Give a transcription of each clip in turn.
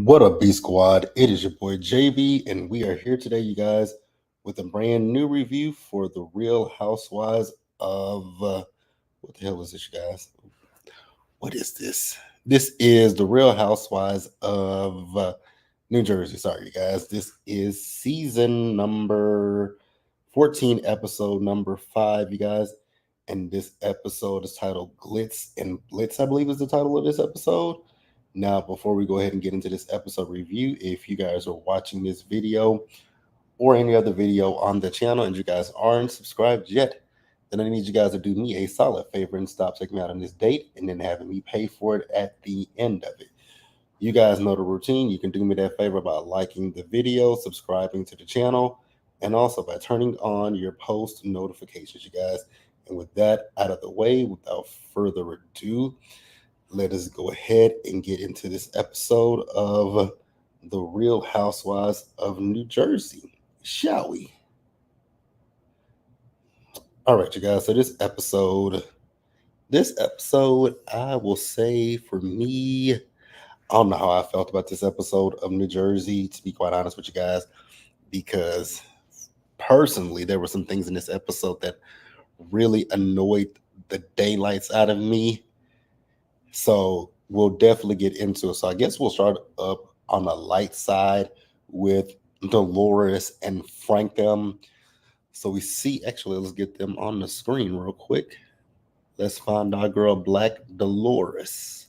What up, B Squad? It is your boy JB, and we are here today, you guys, with a brand new review for the Real Housewives of what the hell is this, you guys? What is this? This is the Real Housewives of New Jersey. Sorry, you guys. This is season number 14, episode number 5, you guys. And this episode is titled Glitz and Blitz, I believe is the title of this episode. Now, before we go ahead and get into this episode review, if you guys are watching this video or any other video on the channel and you guys aren't subscribed yet, then I need you guys to do me a solid favor and stop checking me out on this date and then having me pay for it at the end of it. You guys know the routine. You can do me that favor by liking the video, subscribing to the channel, and also by turning on your post notifications, you guys. And with that out of the way, without further ado, let us go ahead and get into this episode of The Real Housewives of New Jersey, shall we? All right, you guys. So this episode, I will say for me, I don't know how I felt about this episode of New Jersey, to be quite honest with you guys, because personally, there were some things in this episode that really annoyed the daylights out of me. So we'll definitely get into it. So I guess we'll start up on the light side with Dolores and Frank. So we see, actually, let's get them on the screen real quick. Let's find our girl, Black Dolores.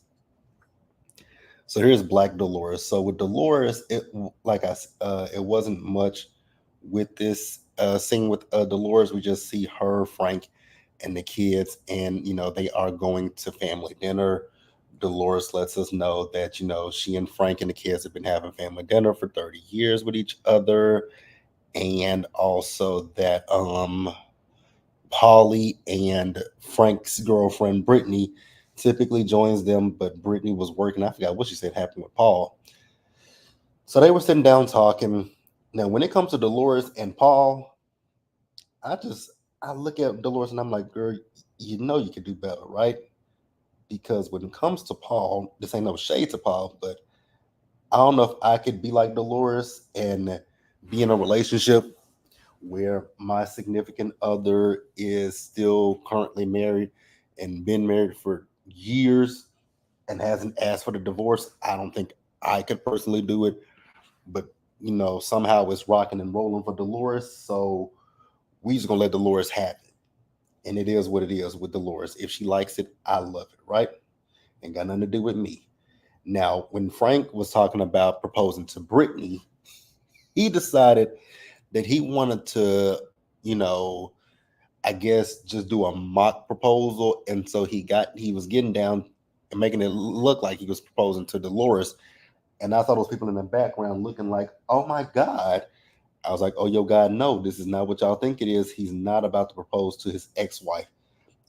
So here's Black Dolores. So with Dolores, it wasn't much with this scene with Dolores. We just see her, Frank, and the kids, and they are going to family dinner. Dolores lets us know that she and Frank and the kids have been having family dinner for 30 years with each other, and also that Polly and Frank's girlfriend Brittany typically joins them, but Brittany was working. I forgot what she said happened with Paul. So they were sitting down talking. Now, when it comes to Dolores and Paul, I look at Dolores and I'm like, girl, you could do better, right? Because when it comes to Paul, this ain't no shade to Paul, but I don't know if I could be like Dolores and be in a relationship where my significant other is still currently married and been married for years and hasn't asked for the divorce. I don't think I could personally do it, but somehow it's rocking and rolling for Dolores. So we just gonna let Dolores have it. And it is what it is with Dolores. If she likes it, I love it, right? Ain't got nothing to do with me. Now, when Frank was talking about proposing to Brittany, he decided that he wanted to, I guess just do a mock proposal. And so he was getting down and making it look like he was proposing to Dolores. And I saw those people in the background looking like, oh my God. I was like, oh, yo, God, no, this is not what y'all think it is. He's not about to propose to his ex-wife.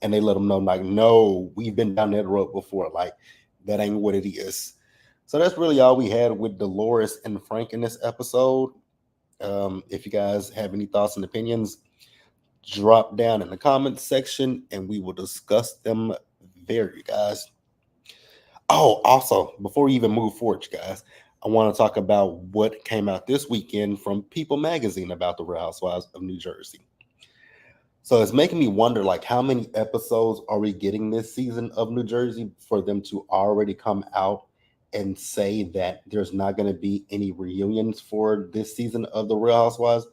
And they let him know, like, no, we've been down that road before. Like, that ain't what it is. So that's really all we had with Dolores and Frank in this episode. If you guys have any thoughts and opinions, drop down in the comments section and we will discuss them there, you guys. Oh, also, before we even move forward, you guys, I want to talk about what came out this weekend from People Magazine about the Real Housewives of New Jersey. So it's making me wonder, like, how many episodes are we getting this season of New Jersey for them to already come out and say that there's not going to be any reunions for this season of the Real Housewives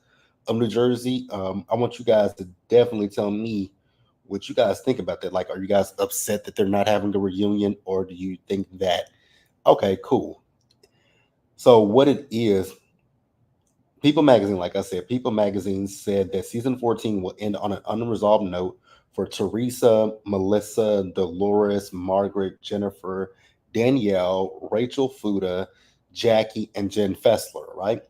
of New Jersey? I want you guys to definitely tell me what you guys think about that. Like, are you guys upset that they're not having a reunion, or do you think that, okay, cool? So what it is, People Magazine, like I said, People Magazine said that season 14 will end on an unresolved note for Teresa, Melissa, Dolores, Margaret, Jennifer, Danielle, Rachel Fuda, Jackie, and Jen Fessler, right?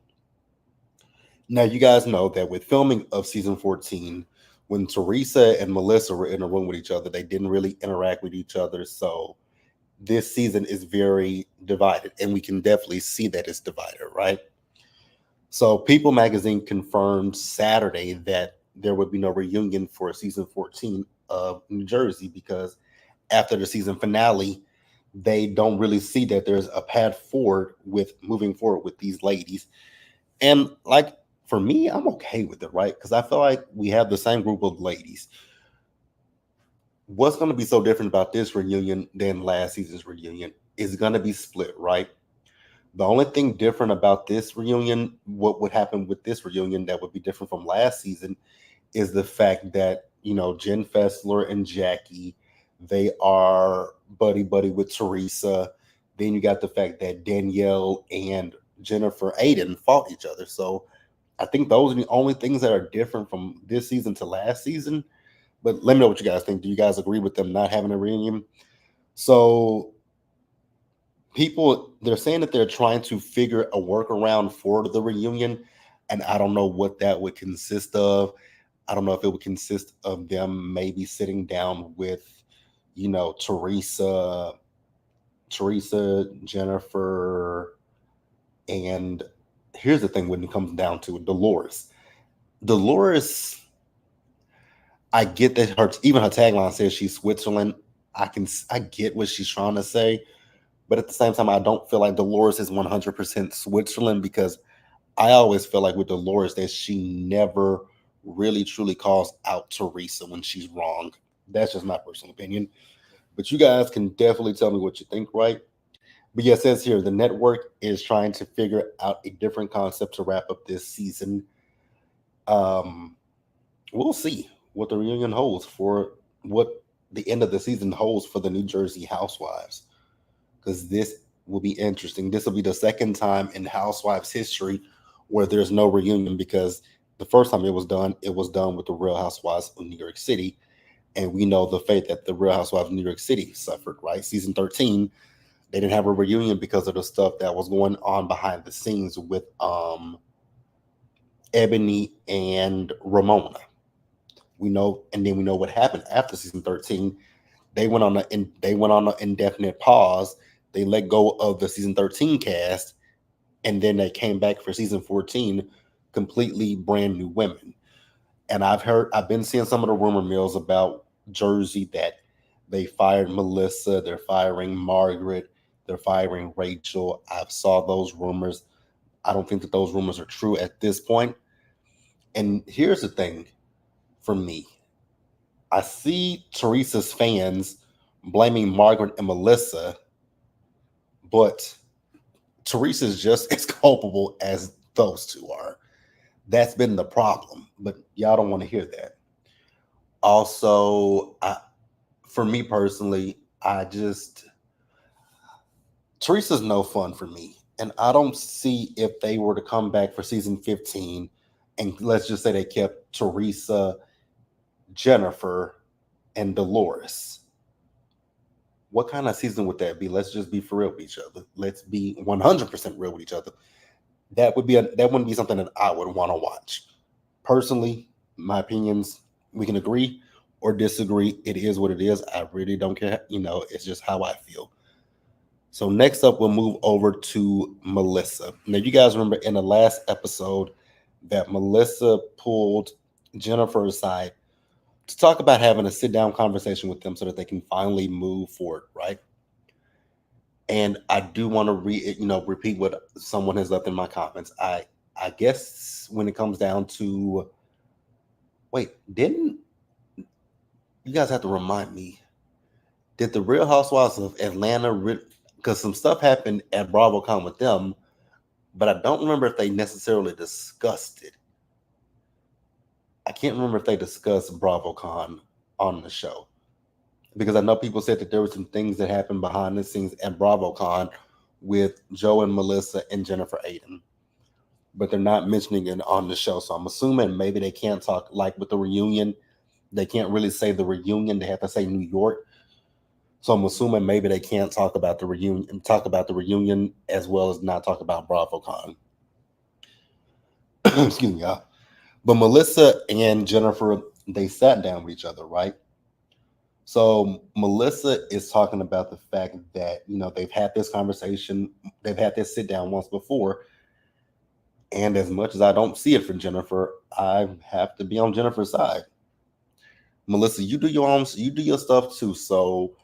Now, you guys know that with filming of season 14, when Teresa and Melissa were in a room with each other, they didn't really interact with each other. So this season is very divided, and we can definitely see that it's divided, right? So People Magazine confirmed Saturday that there would be no reunion for season 14 of New Jersey because after the season finale, they don't really see that there's a path forward with moving forward with these ladies. And like for me, I'm okay with it, right? Because I feel like we have the same group of ladies. What's going to be so different about this reunion than last season's reunion is going to be split, right? The only thing different about this reunion, what would happen with this reunion that would be different from last season, is the fact that, Jen Fessler and Jackie, they are buddy buddy with Teresa. Then you got the fact that Danielle and Jennifer Aiden fought each other. So I think those are the only things that are different from this season to last season. But let me know what you guys think. Do you guys agree with them not having a reunion? So people, they're saying that they're trying to figure a workaround for the reunion, and I don't know what that would consist of. I don't know if it would consist of them maybe sitting down with, Teresa, Jennifer, and here's the thing when it comes down to it, Dolores. Dolores, I get that her tagline says she's Switzerland. I get what she's trying to say, but at the same time, I don't feel like Dolores is 100% Switzerland because I always feel like with Dolores that she never really truly calls out Teresa when she's wrong. That's just my personal opinion. But you guys can definitely tell me what you think, right? But yeah, it says here the network is trying to figure out a different concept to wrap up this season. Um, we'll see what the reunion holds for what the end of the season holds for the New Jersey Housewives. Because this will be interesting. This will be the second time in Housewives history where there's no reunion because the first time it was done with the Real Housewives of New York City. And we know the fate that the Real Housewives of New York City suffered, right? Season 13, they didn't have a reunion because of the stuff that was going on behind the scenes with Ebony and Ramona. We know, and then we know what happened after season 13. They went on an indefinite pause. They let go of the season 13 cast, and then they came back for season 14, completely brand new women. And I've been seeing some of the rumor mills about Jersey that they fired Melissa, they're firing Margaret, they're firing Rachel. I've saw those rumors. I don't think that those rumors are true at this point. And here's the thing for me. I see Teresa's fans blaming Margaret and Melissa, but Teresa's just as culpable as those two are. That's been the problem, but y'all don't want to hear that. Also, for me personally, Teresa's no fun for me, and I don't see if they were to come back for season 15, and let's just say they kept Teresa, Jennifer, and Dolores. What kind of season would that be? Let's just be for real with each other. Let's be 100% real with each other. That wouldn't be something that I would want to watch. Personally, my opinions, we can agree or disagree. It is what it is. I really don't care. It's just how I feel. So next up, we'll move over to Melissa. Now, you guys remember in the last episode that Melissa pulled Jennifer aside to talk about having a sit down conversation with them so that they can finally move forward, right? And I do want to repeat what someone has left in my comments. I guess when it comes down to wait, didn't you guys have to remind me? Did the Real Housewives of Atlanta because some stuff happened at BravoCon with them, but I don't remember if they necessarily discussed it. I can't remember if they discussed BravoCon on the show because I know people said that there were some things that happened behind the scenes at BravoCon with Joe and Melissa and Jennifer Aiden, but they're not mentioning it on the show. So I'm assuming maybe they can't talk like with the reunion. They can't really say the reunion. They have to say New York. So I'm assuming maybe they can't talk about the reunion as well as not talk about BravoCon. Excuse me, y'all. But Melissa and Jennifer, they sat down with each other, right? So Melissa is talking about the fact that, they've had this conversation, they've had this sit down once before. And as much as I don't see it for Jennifer, I have to be on Jennifer's side. Melissa, you do your stuff too. So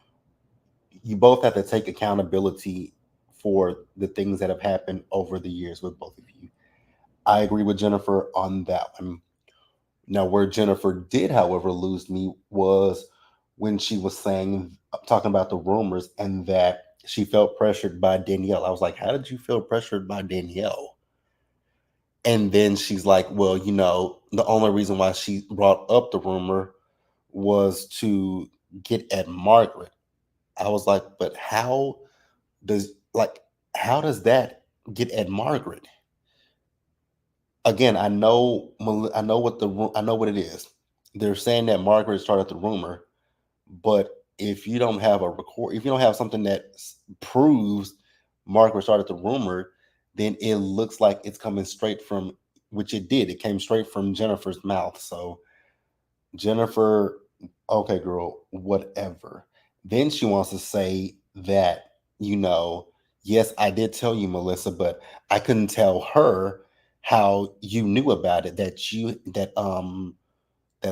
you both have to take accountability for the things that have happened over the years with both of you. I agree with Jennifer on that one. Now, where Jennifer did, however, lose me was when she was saying, talking about the rumors, and that she felt pressured by Danielle. I was like, how did you feel pressured by Danielle? And then she's like, well, the only reason why she brought up the rumor was to get at Margaret. I was like, but does like how does that get at Margaret? Again, I know I know what it is. They're saying that Margaret started the rumor, but if you don't have something that proves Margaret started the rumor, then it looks like it's coming straight from, which it did. It came straight from Jennifer's mouth. So Jennifer, okay, girl, whatever. Then she wants to say that, you know, yes, I did tell you, Melissa, but I couldn't tell her how you knew about it. That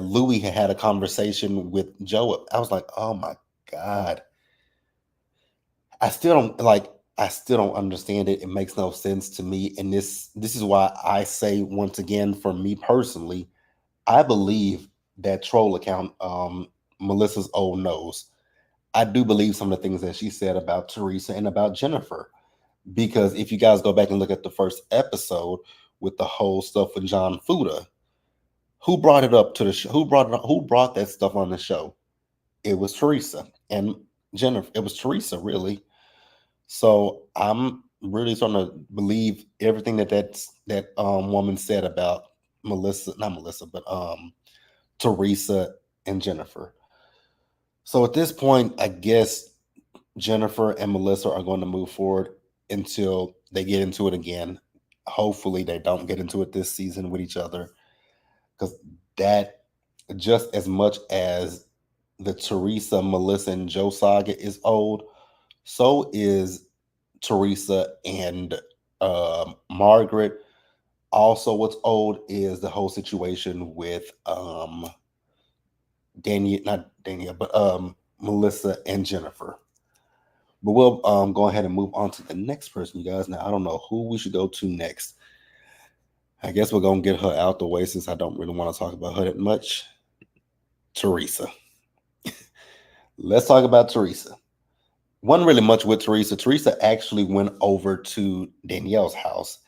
Louis had a conversation with Joe. I was like, oh my God. I still don't like I still don't understand it. It makes no sense to me. And this is why I say, once again, for me personally, I believe that troll account, Melissa's old nose. I do believe some of the things that she said about Teresa and about Jennifer. Because if you guys go back and look at the first episode with the whole stuff with John Fuda, who brought it up to the show? Who brought that stuff on the show? It was Teresa and Jennifer. It was Teresa, really. So I'm really starting to believe everything that woman said about Melissa, not Melissa, but Teresa and Jennifer. So at this point, I guess Jennifer and Melissa are going to move forward until they get into it again. Hopefully, they don't get into it this season with each other, because that, just as much as the Teresa, Melissa, and Joe saga is old, so is Teresa and Margaret. Also, what's old is the whole situation with Danielle, not Danielle, but Melissa and Jennifer. But we'll go ahead and move on to the next person, you guys. Now, I don't know who we should go to next. I guess we're going to get her out the way since I don't really want to talk about her that much. Teresa. Let's talk about Teresa. Wasn't really much with Teresa. Teresa actually went over to Danielle's house,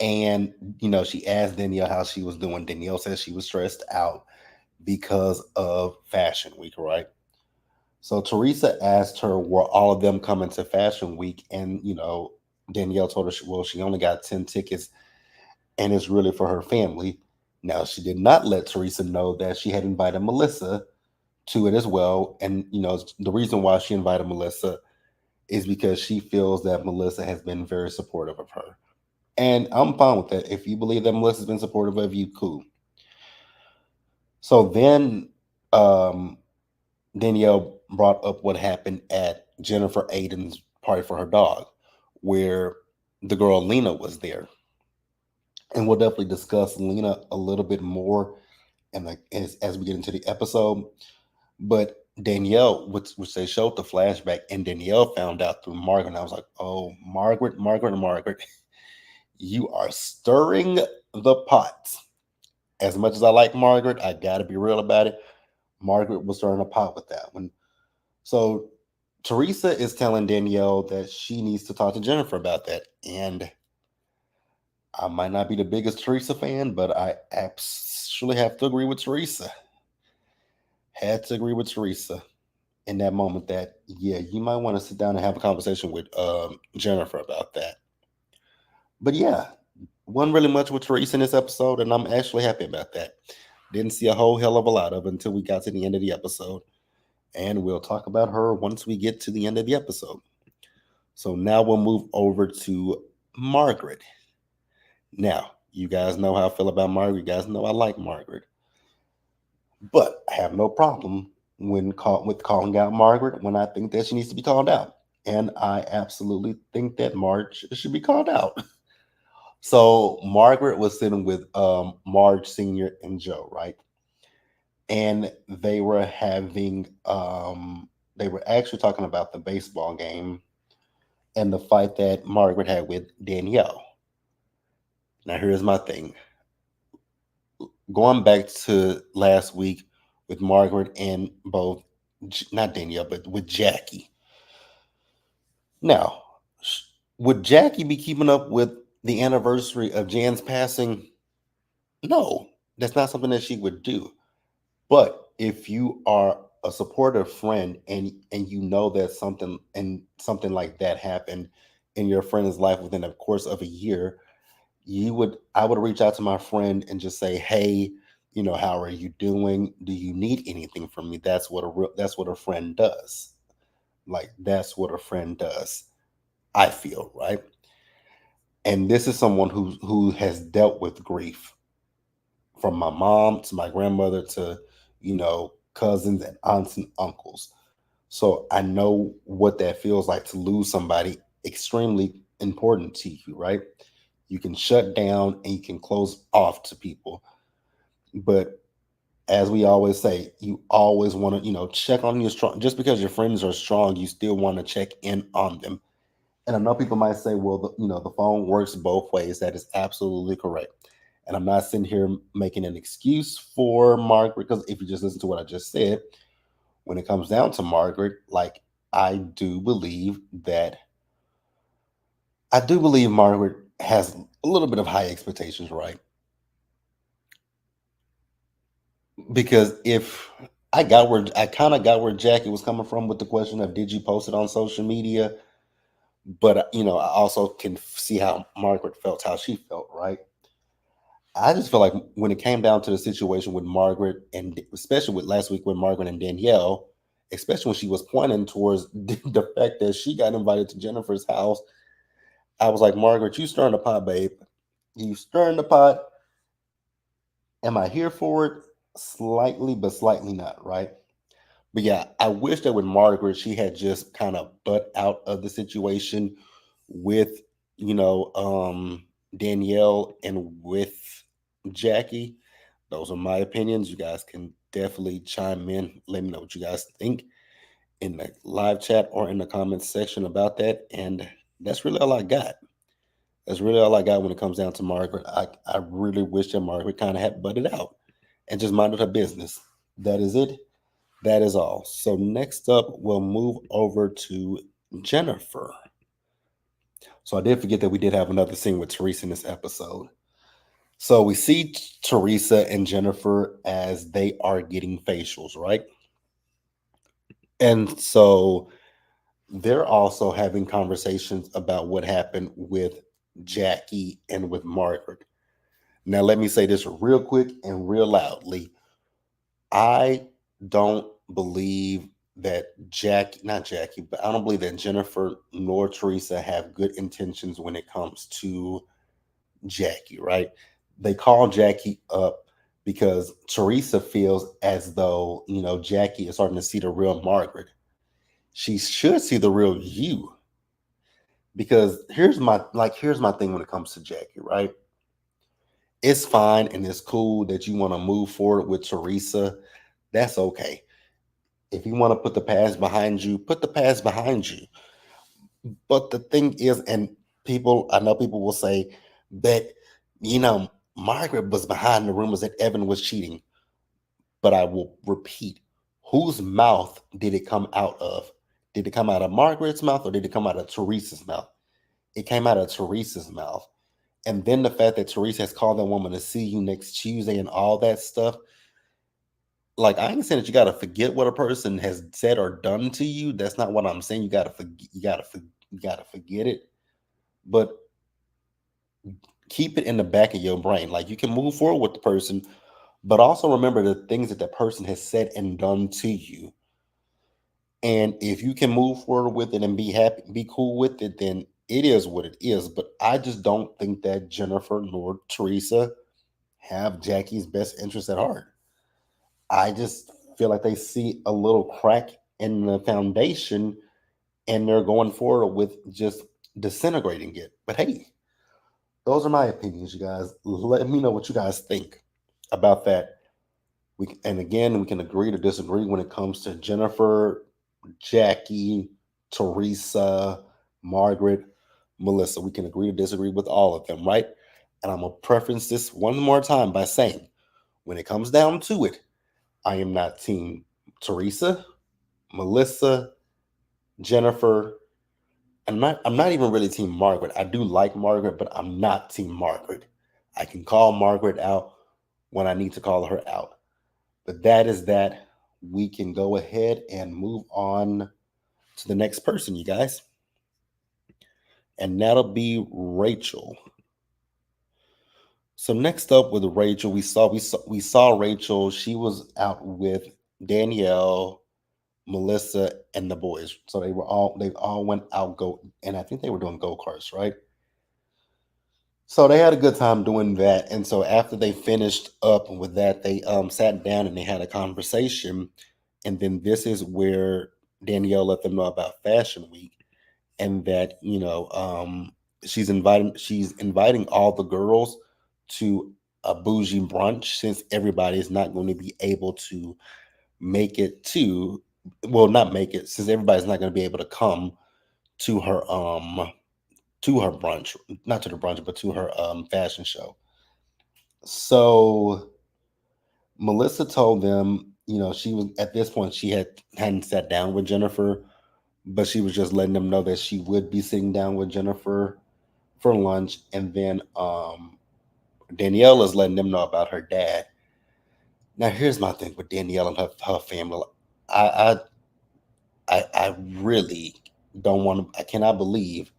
and she asked Danielle how she was doing. Danielle says she was stressed out because of Fashion Week, right? So Teresa asked her, were all of them coming to Fashion Week? And, Danielle told her, well, she only got 10 tickets and it's really for her family. Now, she did not let Teresa know that she had invited Melissa to it as well. And, the reason why she invited Melissa is because she feels that Melissa has been very supportive of her. And I'm fine with that. If you believe that Melissa's been supportive of you, cool. So then Danielle brought up what happened at Jennifer Aiden's party for her dog, where the girl Lena was there. And we'll definitely discuss Lena a little bit more and as we get into the episode. But Danielle, which they showed the flashback, and Danielle found out through Margaret. And I was like, oh, Margaret, you are stirring the pot. As much as I like Margaret, I got to be real about it. Margaret was stirring a pot with that one. So Teresa is telling Danielle that she needs to talk to Jennifer about that. And I might not be the biggest Teresa fan, but I absolutely have to agree with Teresa. Had to agree with Teresa in that moment that, yeah, you might want to sit down and have a conversation with Jennifer about that. But yeah, wasn't really much with Teresa in this episode, and I'm actually happy about that. Didn't see a whole hell of a lot of it until we got to the end of the episode. And we'll talk about her once we get to the end of the episode. So now we'll move over to Margaret. Now, you guys know how I feel about Margaret. You guys know I like Margaret. But I have no problem with calling out Margaret when I think that she needs to be called out. And I absolutely think that Marge should be called out. So Margaret was sitting with Marge Sr. and Joe, right? And they were having They were actually talking about the baseball game and the fight that Margaret had with Danielle. Now, here's my thing. Going back to last week with Margaret and both, not Danielle, but with Jackie. Now, would Jackie be keeping up with the anniversary of Jan's passing? No, that's not something that she would do. But if you are a supportive friend and you know that something like that happened in your friend's life within the course of a year, I would reach out to my friend and just say, hey, how are you doing? Do you need anything from me? That's what a friend does. Like, that's what a friend does. I feel, right? And this is someone who has dealt with grief, from my mom to my grandmother to cousins and aunts and uncles. So I know what that feels like to lose somebody extremely important to you, right? You can shut down and you can close off to people. But as we always say, you always want to, check on your strong. Just because your friends are strong, you still want to check in on them. And I know people might say, well, the phone works both ways. That is absolutely correct. And I'm not sitting here making an excuse for Margaret, because if you just listen to what I just said, when it comes down to Margaret, like, I do believe that I do believe Margaret has a little bit of high expectations, right? Because if I kind of got where Jackie was coming from with the question of, did you post it on social media? But I also can see how Margaret felt, how she felt, right? I just feel like when it came down to the situation with Margaret, and especially with last week with Margaret and Danielle, especially when she was pointing towards the fact that she got invited to Jennifer's house, I was like, Margaret, you stirring the pot, babe. You stirring the pot. Am I here for it? Slightly, but slightly not, right? But yeah, I wish that with Margaret, she had just kind of butt out of the situation with, you know, um, Danielle and with Jackie. Those are my opinions. You guys can definitely chime in. Let me know what you guys think in the live chat or in the comments section about that. And that's really all I got. That's really all I got when it comes down to Margaret. I really wish that Margaret kind of had butted out and just minded her business. That is it. That is all. So next up, we'll move over to Jennifer. So I did forget that we did have another scene with Teresa in this episode. So we see Teresa and Jennifer as they are getting facials, right? And so they're also having conversations about what happened with Jackie and with Margaret. Now, let me say this real quick and real loudly. I don't believe that not Jackie, but I don't believe that Jennifer nor Teresa have good intentions when it comes to Jackie, right? They call Jackie up because Teresa feels as though, Jackie is starting to see the real Margaret. She should see the real you. Because here's my thing when it comes to Jackie, right? It's fine and it's cool that you want to move forward with Teresa. That's okay. If you want to put the past behind you, put the past behind you. But the thing is, and I know people will say that, Margaret was behind the rumors that Evan was cheating. But I will repeat, whose mouth did it come out of? Did it come out of Margaret's mouth or did it come out of Teresa's mouth? It came out of Teresa's mouth. And then the fact that Teresa has called that woman to see you next Tuesday and all that stuff. Like, I ain't saying that you gotta forget what a person has said or done to you. That's not what I'm saying. You gotta forget. You gotta forget it. But keep it in the back of your brain. Like, you can move forward with the person, but also remember the things that that person has said and done to you. And if you can move forward with it and be happy, be cool with it, then it is what it is. But I just don't think that Jennifer nor Teresa have Jackie's best interest at heart. I just feel like they see a little crack in the foundation and they're going forward with just disintegrating it. But hey, those are my opinions, you guys. Let me know what you guys think about that. And again, we can agree to disagree when it comes to Jennifer. Jackie, Teresa, Margaret, Melissa. We can agree to disagree with all of them, right? And I'm going to preference this one more time by saying, when it comes down to it, I am not team Teresa, Melissa, Jennifer. I'm not even really team Margaret. I do like Margaret, but I'm not team Margaret. I can call Margaret out when I need to call her out. But that is that. We can go ahead and move on to the next person, you guys. And that'll be Rachel. So next up with Rachel, we saw Rachel. She was out with Danielle, Melissa, and the boys. So they all went out go, and I think they were doing go karts, right? So they had a good time doing that. And so after they finished up with that, they sat down and they had a conversation. And then this is where Danielle let them know about Fashion Week, and that she's inviting all the girls to a bougie brunch, since everybody is not going to be able to make it to well, not make it, since everybody's not going to be able to come to her brunch, not to the brunch, but to her fashion show. So Melissa told them, she was at this point, she hadn't sat down with Jennifer, but she was just letting them know that she would be sitting down with Jennifer for lunch. And then Danielle is letting them know about her dad. Now here's my thing with Danielle and her family. I really don't want to, I cannot believe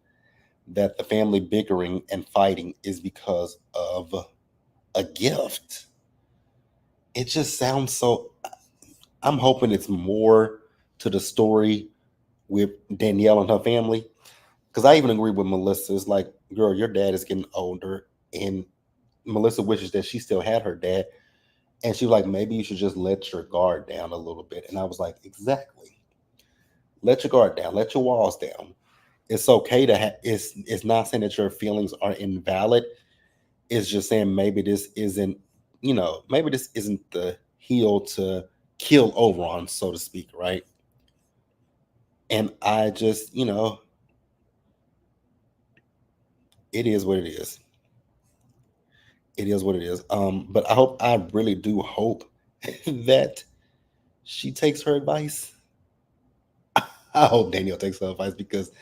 that the family bickering and fighting is because of a gift. It just sounds so. I'm hoping it's more to the story with Danielle and her family. Because I even agree with Melissa. It's like, girl, your dad is getting older. And Melissa wishes that she still had her dad. And she was like, maybe you should just let your guard down a little bit. And I was like, exactly. Let your guard down. Let your walls down. It's okay to have, it's not saying that your feelings are invalid. It's just saying maybe this isn't the heel to kill over on, so to speak, right? And I just, it is what it is. It is what it is. But I really do hope that she takes her advice. I hope Danielle takes her advice, because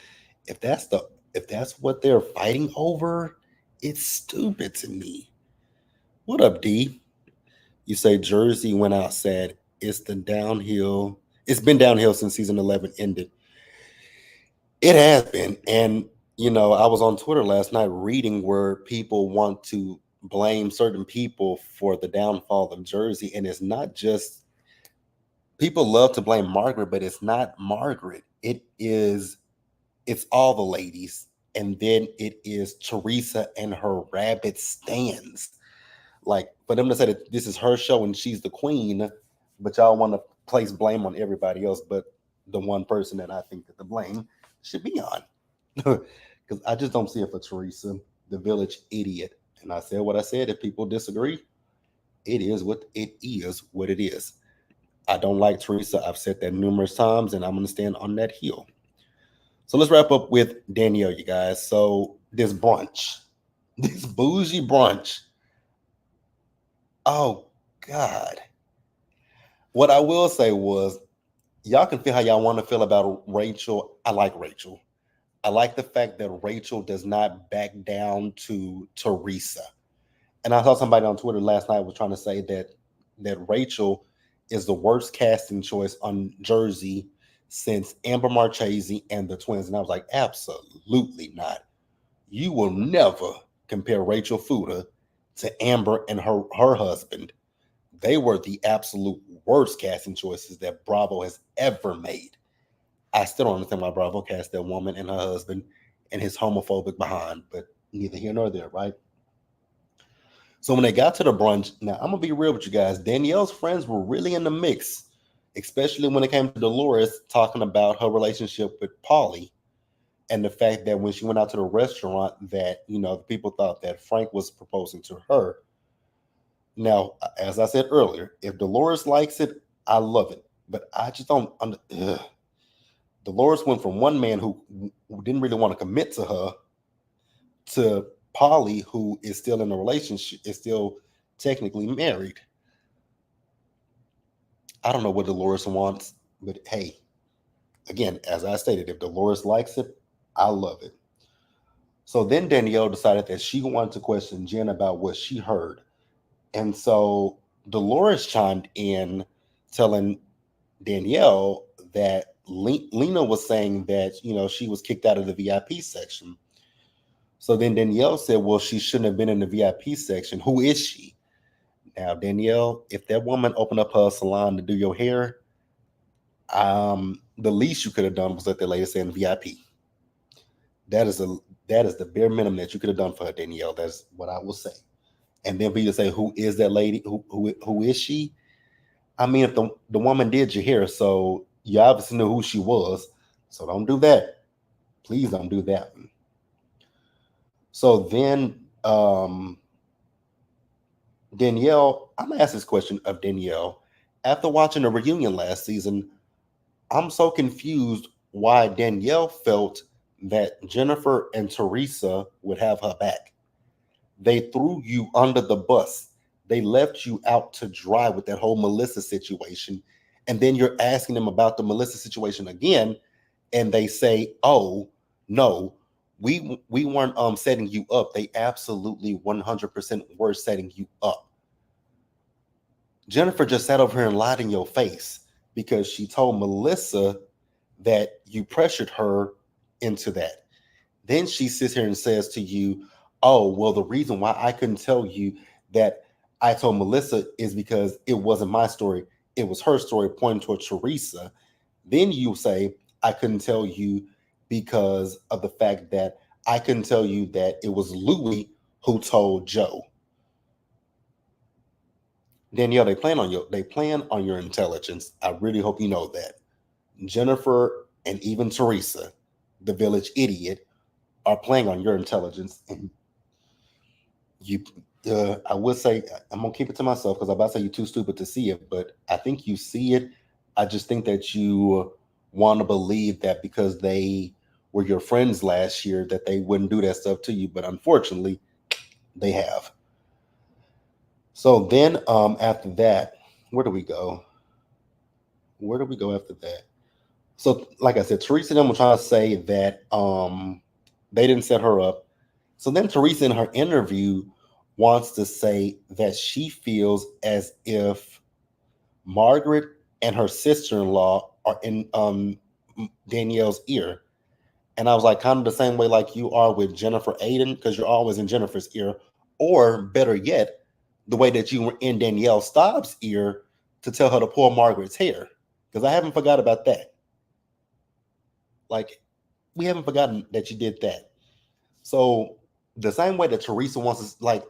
if that's the if that's what they're fighting over, it's stupid to me. What up, D? You say Jersey went out sad. It's been downhill since season 11 ended. It has been. And I was on Twitter last night reading where people want to blame certain people for the downfall of Jersey. And it's not just, people love to blame Margaret, but it's not Margaret. It's all the ladies. And then it is Teresa and her rabbit stands. Like, for them to say that this is her show and she's the queen, but y'all want to place blame on everybody else, but the one person that I think that the blame should be on. Because I just don't see it for Teresa, the village idiot. And I said what I said. If people disagree, it is what it is. What it is. I don't like Teresa. I've said that numerous times, and I'm going to stand on that heel. So let's wrap up with Danielle, you guys. So this brunch, this bougie brunch. Oh God. What I will say was, y'all can feel how y'all want to feel about Rachel. I like Rachel. I like the fact that Rachel does not back down to Teresa. And I saw somebody on Twitter last night was trying to say that Rachel is the worst casting choice on Jersey since Amber Marchese and the twins. And I was like, absolutely not. You will never compare Rachel Fuda to Amber and her husband. They were the absolute worst casting choices that Bravo has ever made. I still don't understand why Bravo cast that woman and her husband and his homophobic behind, but neither here nor there, right? So when they got to the brunch, now I'm gonna be real with you guys. Danielle's friends were really in the mix, especially when it came to Dolores talking about her relationship with Paulie, and the fact that when she went out to the restaurant, that the people thought that Frank was proposing to her. Now, as I said earlier, if Dolores likes it, I love it, but I just don't. Dolores went from one man who didn't really want to commit to her to Polly, who is still in a relationship, is still technically married. I don't know what Dolores wants, but hey, again, as I stated, if Dolores likes it, I love it. So then Danielle decided that she wanted to question Jen about what she heard. And so Dolores chimed in, telling Danielle that Lena was saying that, she was kicked out of the VIP section. So then Danielle said, well, she shouldn't have been in the VIP section. Who is she? Now, Danielle, if that woman opened up her salon to do your hair, the least you could have done was let the lady say in VIP. That is the bare minimum that you could have done for her, Danielle. That's what I will say. And then for you to say, who is that lady? Who is she? I mean, if the woman did your hair, so you obviously knew who she was. So don't do that. Please don't do that. So then Danielle, I'm gonna ask this question of Danielle. After watching the reunion last season, I'm so confused why Danielle felt that Jennifer and Teresa would have her back. They threw you under the bus. They left you out to dry with that whole Melissa situation. And then you're asking them about the Melissa situation again. And they say, oh, no, we weren't setting you up. They absolutely 100% were setting you up. Jennifer just sat over here and lied in your face because she told Melissa that you pressured her into that. Then she sits here and says to you, oh, well, the reason why I couldn't tell you that I told Melissa is because it wasn't my story. It was her story, pointing toward Teresa. Then you say, I couldn't tell you because of the fact that I couldn't tell you that it was Louis who told Joe. Danielle, they plan on your intelligence. I really hope you know that. Jennifer and even Teresa, the village idiot, are playing on your intelligence. And you, I would say, I'm gonna keep it to myself because I'm about to say you're too stupid to see it, but I think you see it. I just think that you want to believe that because they were your friends last year that they wouldn't do that stuff to you, but unfortunately, they have. So then, after that, where do we go? Where do we go after that? So, like I said, Teresa and them were trying to say that they didn't set her up. So then Teresa in her interview wants to say that she feels as if Margaret and her sister-in-law are in Danielle's ear. And I was like, kind of the same way like you are with Jennifer Aiden, because you're always in Jennifer's ear. Or better yet, the way that you were in Danielle Staub's ear to tell her to pull Margaret's hair. Because I haven't forgot about that. Like, we haven't forgotten that you did that. So the same way that Teresa wants to, like,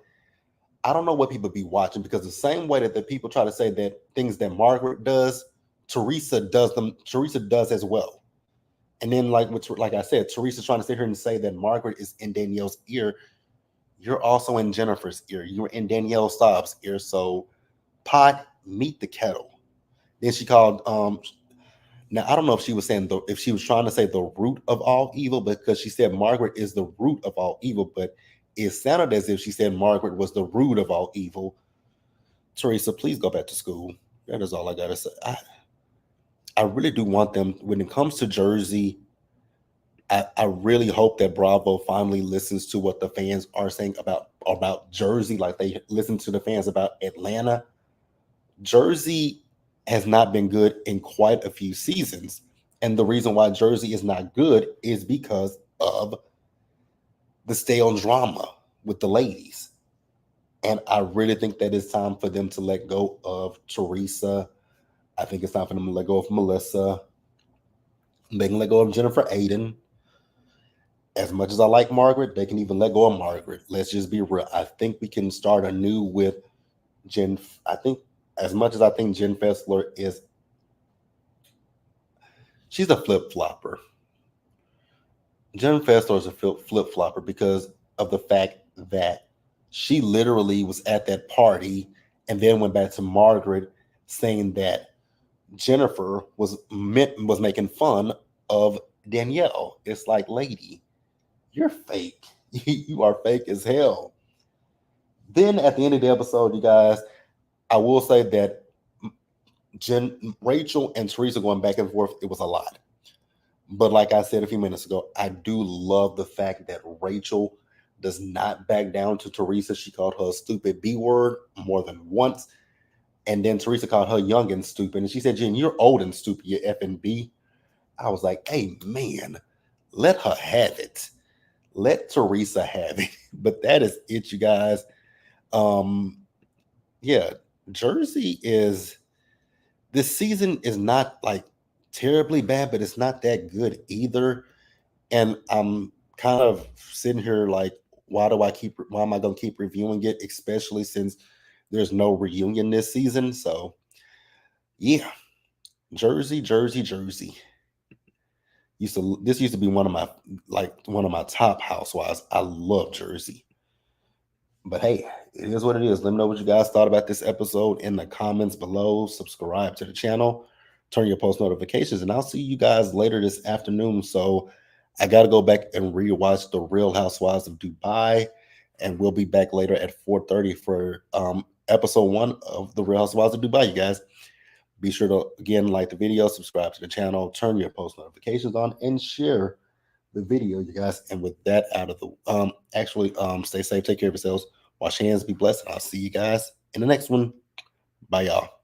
I don't know what people be watching, because the same way that the people try to say that things that Margaret does, Teresa does them. Teresa does as well. And then, like I said, Teresa's trying to sit here and say that Margaret is in Danielle's ear. You're also in Jennifer's ear. You're in Danielle Staub's ear. So pot, meet the kettle. Then she called. Now I don't know if she was saying if she was trying to say the root of all evil, because she said Margaret is the root of all evil, but it sounded as if she said Margaret was the root of all evil. Teresa, please go back to school. That is all I gotta say. I really do want them, when it comes to Jersey, I really hope that Bravo finally listens to what the fans are saying about Jersey, like they listen to the fans about Atlanta. Jersey has not been good in quite a few seasons. And the reason why Jersey is not good is because of the stale drama with the ladies. And I really think that it's time for them to let go of Teresa. I think it's time for them to let go of Melissa. They can let go of Jennifer Aiden. As much as I like Margaret, they can even let go of Margaret. Let's just be real. I think we can start anew with Jen. I think, as much as I think Jen Fessler is, she's a flip-flopper. Jen Fessler is a flip-flopper because of the fact that she literally was at that party and then went back to Margaret saying that Jennifer was making fun of Danielle. It's like, lady, you're fake. You are fake as hell. Then at the end of the episode, you guys, I will say that Rachel and Teresa going back and forth, it was a lot. But like I said a few minutes ago, I do love the fact that Rachel does not back down to Teresa. She called her a stupid B word more than once. And then Teresa called her young and stupid. And she said, Jen, you're old and stupid, you F and B. I was like, hey, man, let her have it. Let Teresa have it. But that is it, you guys. Yeah, Jersey is, this season is not like terribly bad, but it's not that good either. And I'm kind of sitting here like, why am I going to keep reviewing it, especially since there's no reunion this season? So, yeah, Jersey. This used to be one of my top housewives. I love Jersey. But hey, it is what it is. Let me know what you guys thought about this episode in the comments below. Subscribe to the channel, turn your post notifications, and I'll see you guys later this afternoon. So I got to go back and rewatch The Real Housewives of Dubai, and we'll be back later at 4:30 for episode 1 of The Real Housewives of Dubai, you guys. Be sure to, again, like the video, subscribe to the channel, turn your post notifications on, and share the video, you guys. And with that out of the stay safe, take care of yourselves, wash hands, be blessed, and I'll see you guys in the next one. Bye, y'all.